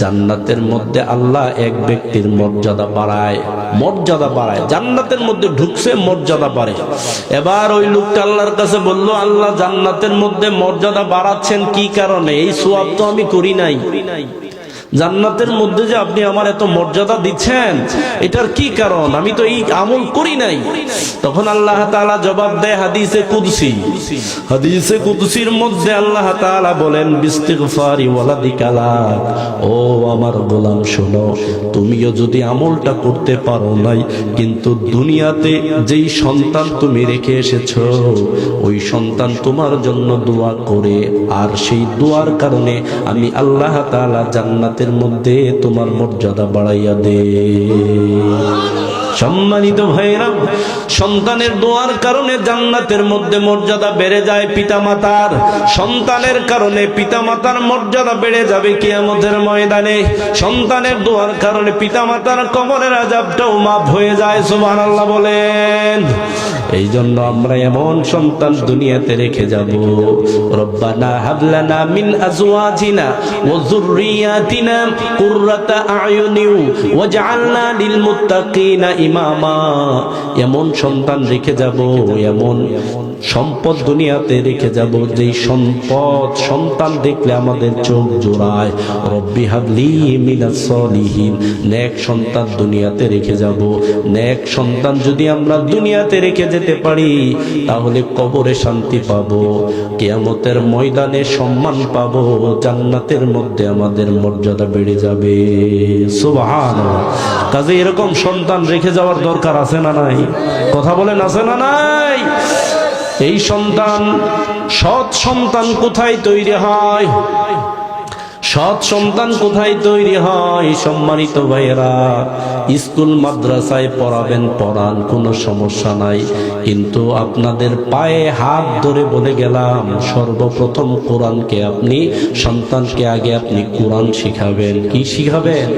জান্নাতের মধ্যে আল্লাহ এক ব্যক্তির মর্যাদা বাড়ায়, জান্নাতের মধ্যে ঢুকছে, মর্যাদা বাড়ে। এবার ওই লোকটা আল্লাহর কাছে বলল, আল্লাহ জান্নাতের মধ্যে মর্যাদা বাড়াচ্ছেন কি কারণে? এই সওয়াব তো আমি করি নাই, জান্নাতের মধ্যে যে আপনি আমার এত মর্যাদা দিচ্ছেন এটার কি কারণ? আমি তো এই আমল করি নাই। তখন আল্লাহ তাআলা জবাব দেয় হাদিসে কুদসির মধ্যে আল্লাহ তাআলা বলেন, বিস্তিগফারি ওয়ালাদিকালা, ও আমার গোলাম শোনো, তুমিও যদি আমলটা করতে পারো নাই, কিন্তু দুনিয়াতে যেই সন্তান তুমি রেখে এসেছো ওই সন্তান তোমার জন্য দোয়া করে, আর সেই দোয়ার কারণে আমি আল্লাহ তাআলা জান্নাতের মধ্যে তোমার মর্যাদা বাড়াইয়া দে। সম্মানিত ভাইরা, সন্তানের দোয়ার কারণে জান্নাতের মধ্যে মর্যাদা বেড়ে যায় পিতামাতার, সন্তানের কারণে পিতামাতার মর্যাদা বেড়ে যাবে কিয়ামতের ময়দানে, সন্তানের দোয়ার কারণে পিতামাতার কবরের আযাবটাও মাফ হয়ে যায়। সুবহানাল্লাহ বলেন। এই জন্য আমরা এমন সন্তান দুনিয়াতে রেখে যাব, রব্বানা হাবলানা মিন আজওয়াজিনা ওয়া যুররিয়াতিনা কুররাতা আয়ুনি ওয়াজআলনা লিল মুত্তাকিনা ইমামা। এমন সন্তান রেখে যাব, এমন সম্পদ দুনিয়াতে রেখে যাব যেই সন্তান দেখলে আমাদের চোখ জোড়ায়। রব্বি হাবলি মিনাস সলিহিন, নেক সন্তান দুনিয়াতে রেখে যাব। নেক সন্তান যদি আমরা দুনিয়াতে রেখে যেতে পারি তাহলে কবরে শান্তি পাবো, কিয়ামতের ময়দানে সম্মান পাবো, জান্নাতের মধ্যে আমাদের মর্যাদা বেড়ে যাবে। সুবহানাল্লাহ। কাজে এরকম সন্তান রেখে যাওয়ার দরকার আছে না নাই? কথা বলেন, আছে না নাই? এই সন্তান, সৎ সন্তান কোথায় তৈরি হয়? সৎ সন্তান কোথায় তৈরি হয়? সম্মানিত ভাইয়েরা, স্কুল মাদ্রাসায় পড়াবেন, পড়ান, কোনো সমস্যা নাই, কিন্তু আপনাদের পায়ে হাত ধরে বলে গেলাম, সর্বপ্রথম কোরআনকে আপনি, সন্তানকে আগে আপনি কোরআন শিখাবেন। কি শিখাবেন?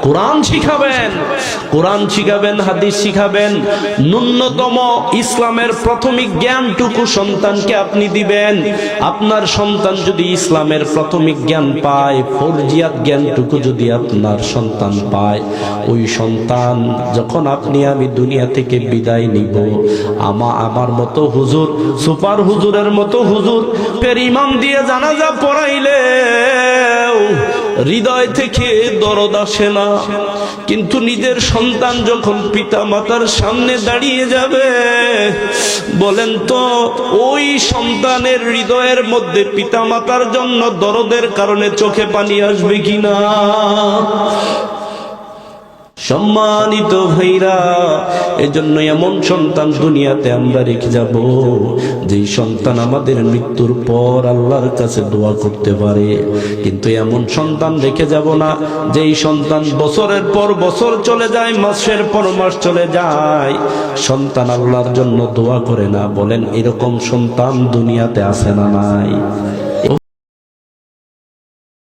কোরআন শিখাবেন, কোরআন শিখাবেন, হাদিস শিখাবেন। ন্যূনতম ইসলামের প্রাথমিক জ্ঞানটুকু সন্তানকে আপনি দিবেন। আপনার সন্তান যদি ইসলামের প্রাথমিক জ্ঞান পায়, ফরজিয়াত জ্ঞানটুকু যদি আপনার সন্তান পায়, ওই সন্তান যখন আপনি আমি দুনিয়া থেকে বিদায় নিব, আমার মতো হুজুর, সুপার হুজুরের মতো হুজুর ফের ইমাম দিয়ে জানাজা পড়াইলে হৃদয় থেকে দরদ আসে না, কিন্তু নিজের সন্তান যখন পিতা মাতার সামনে দাঁড়িয়ে যাবে, বলেন তো ওই সন্তানের হৃদয়ের মধ্যে পিতা মাতার জন্য দরদের কারণে চোখে পানি আসবে কিনা? সম্মানিত ভাইরা, এজন্য এমন সন্তান দুনিয়াতে আমরা রেখে যাব যেই সন্তান আমাদের মৃত্যুর পর আল্লাহর কাছে দোয়া করতে পারে। কিন্তু এমন সন্তান রেখে যাব না যেই সন্তান বছরের পর বছর চলে যায়, মাসের পর মাস চলে যায়, সন্তান আল্লাহর জন্য দোয়া করে না। বলেন, এরকম সন্তান দুনিয়াতে আছে না নাই?